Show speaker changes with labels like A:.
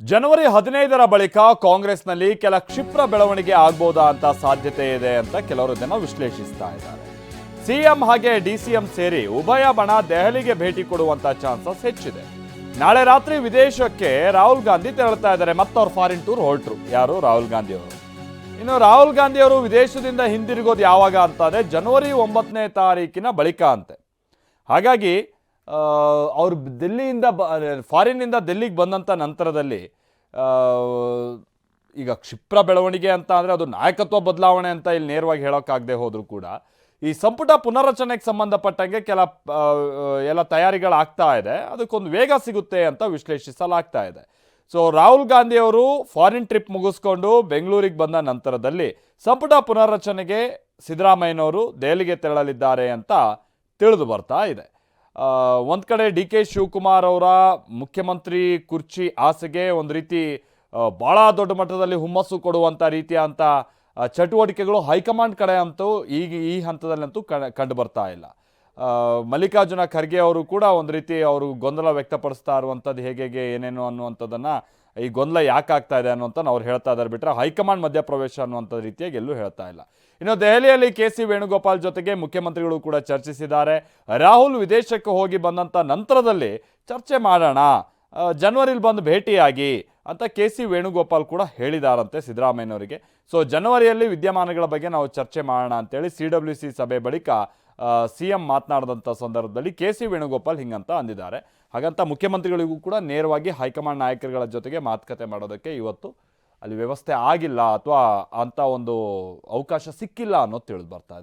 A: ಜನವರಿ 15ರ ಬಳಿಕ ಕಾಂಗ್ರೆಸ್ನಲ್ಲಿ ಕೆಲ ಕ್ಷಿಪ್ರ ಬೆಳವಣಿಗೆ ಆಗ್ಬೋದಾ ಅಂತ ಸಾಧ್ಯತೆ ಇದೆ ಅಂತ ಕೆಲವರು ಜನ ವಿಶ್ಲೇಷಿಸ್ತಾ ಇದ್ದಾರೆ. ಸಿಎಂ ಹಾಗೆ ಡಿಸಿಎಂ ಸೇರಿ ಉಭಯ ಬಣ ದೆಹಲಿಗೆ ಭೇಟಿ ಕೊಡುವಂತ ಚಾನ್ಸಸ್ ಹೆಚ್ಚಿದೆ. ನಾಳೆ ರಾತ್ರಿ ವಿದೇಶಕ್ಕೆ ರಾಹುಲ್ ಗಾಂಧಿ ತೆರಳುತ್ತಾ ಇದ್ದಾರೆ. ಮತ್ತವ್ರು ಫಾರಿನ್ ಟೂರ್ ಹೊರಟರು. ಯಾರು? ರಾಹುಲ್ ಗಾಂಧಿ ಅವರು. ಇನ್ನು ರಾಹುಲ್ ಗಾಂಧಿ ಅವರು ವಿದೇಶದಿಂದ ಹಿಂದಿರುಗೋದು ಯಾವಾಗ ಅಂತಂದ್ರೆ ಜನವರಿ 9ನೇ ತಾರೀಕಿನ ಬಳಿಕ ಅಂತೆ. ಹಾಗಾಗಿ ಅವರು ದಿಲ್ಲಿಯಿಂದ ಫಾರಿನ್ನಿಂದ ದಿಲ್ಲಿಗೆ ಬಂದಂಥ ನಂತರದಲ್ಲಿ ಈಗ ಕ್ಷಿಪ್ರ ಬೆಳವಣಿಗೆ ಅಂತ ಅಂದರೆ ಅದು ನಾಯಕತ್ವ ಬದಲಾವಣೆ ಅಂತ ಇಲ್ಲಿ ನೇರವಾಗಿ ಹೇಳೋಕ್ಕಾಗದೆ ಹೋದರೂ ಕೂಡ ಈ ಸಂಪುಟ ಪುನರ್ರಚನೆಗೆ ಸಂಬಂಧಪಟ್ಟಂಗೆ ಎಲ್ಲ ತಯಾರಿಗಳಾಗ್ತಾ ಇದೆ. ಅದಕ್ಕೊಂದು ವೇಗ ಸಿಗುತ್ತೆ ಅಂತ ವಿಶ್ಲೇಷಿಸಲಾಗ್ತಾ ಇದೆ. ಸೊ ರಾಹುಲ್ ಗಾಂಧಿ ಅವರು ಫಾರಿನ್ ಟ್ರಿಪ್ ಮುಗಿಸ್ಕೊಂಡು ಬೆಂಗಳೂರಿಗೆ ಬಂದ ನಂತರದಲ್ಲಿ ಸಂಪುಟ ಪುನರ್ರಚನೆಗೆ ಸಿದ್ದರಾಮಯ್ಯನವರು ದೆಹಲಿಗೆ ತೆರಳಲಿದ್ದಾರೆ ಅಂತ ತಿಳಿದು ಬರ್ತಾ ಇದೆ. ಒಂದು ಕಡೆ ಡಿ ಕೆ ಶಿವಕುಮಾರ್ ಅವರ ಮುಖ್ಯಮಂತ್ರಿ ಕುರ್ಚಿ ಆಸೆಗೆ ಒಂದು ರೀತಿ ಭಾಳ ದೊಡ್ಡ ಮಟ್ಟದಲ್ಲಿ ಹುಮ್ಮಸ್ಸು ಕೊಡುವಂಥ ರೀತಿಯಂಥ ಚಟುವಟಿಕೆಗಳು ಹೈಕಮಾಂಡ್ ಕಡೆ ಅಂತೂ ಈ ಹಂತದಲ್ಲಂತೂ ಕಂಡು ಬರ್ತಾ ಇಲ್ಲ. ಮಲ್ಲಿಕಾರ್ಜುನ ಖರ್ಗೆ ಅವರು ಕೂಡ ಒಂದು ರೀತಿ ಅವರು ಗೊಂದಲ ವ್ಯಕ್ತಪಡಿಸ್ತಾ ಇರುವಂಥದ್ದು ಹೇಗೆ ಏನೇನು ಅನ್ನುವಂಥದ್ದನ್ನು ಈ ಗೊಂದಲ ಯಾಕೆ ಆಗ್ತಾ ಇದೆ ಅನ್ನುವಂಥದ್ದು ಅವ್ರು ಹೇಳ್ತಾ ಇದ್ದಾರೆ ಬಿಟ್ಟರೆ ಹೈಕಮಾಂಡ್ ಮಧ್ಯಪ್ರವೇಶ ಅನ್ನುವಂಥ ರೀತಿಯಾಗಿ ಎಲ್ಲೂ ಹೇಳ್ತಾ ಇಲ್ಲ. ಇನ್ನು ದೆಹಲಿಯಲ್ಲಿ ಕೆ.ಸಿ. ವೇಣುಗೋಪಾಲ್ ಜೊತೆಗೆ ಮುಖ್ಯಮಂತ್ರಿಗಳು ಕೂಡ ಚರ್ಚಿಸಿದ್ದಾರೆ. ರಾಹುಲ್ ವಿದೇಶಕ್ಕೆ ಹೋಗಿ ಬಂದಂಥ ನಂತರದಲ್ಲಿ ಚರ್ಚೆ ಮಾಡೋಣ, ಜನವರಿಲಿ ಬಂದು ಭೇಟಿಯಾಗಿ ಅಂತ ಕೆ.ಸಿ. ವೇಣುಗೋಪಾಲ್ ಕೂಡ ಹೇಳಿದಾರಂತೆ ಸಿದ್ದರಾಮಯ್ಯನವರಿಗೆ. ಸೊ ಜನವರಿಯಲ್ಲಿ ವಿದ್ಯಮಾನಗಳ ಬಗ್ಗೆ ನಾವು ಚರ್ಚೆ ಮಾಡೋಣ ಅಂತೇಳಿ CWC ಸಭೆ ಬಳಿಕ CM ಮಾತನಾಡಿದಂಥ ಸಂದರ್ಭದಲ್ಲಿ ಕೆ.ಸಿ. ವೇಣುಗೋಪಾಲ್ ಹಿಂಗಂತ ಅಂದಿದ್ದಾರೆ. ಹಾಗಂತ ಮುಖ್ಯಮಂತ್ರಿಗಳಿಗೂ ಕೂಡ ನೇರವಾಗಿ ಹೈಕಮಾಂಡ್ ನಾಯಕರುಗಳ ಜೊತೆಗೆ ಮಾತುಕತೆ ಮಾಡೋದಕ್ಕೆ ಇವತ್ತು ಅಲ್ಲಿ ವ್ಯವಸ್ಥೆ ಆಗಿಲ್ಲ ಅಥವಾ ಅಂತ ಒಂದು ಅವಕಾಶ ಸಿಕ್ಕಿಲ್ಲ ಅನ್ನೋದು ತಿಳಿದು ಬರ್ತಾ ಇದೆ.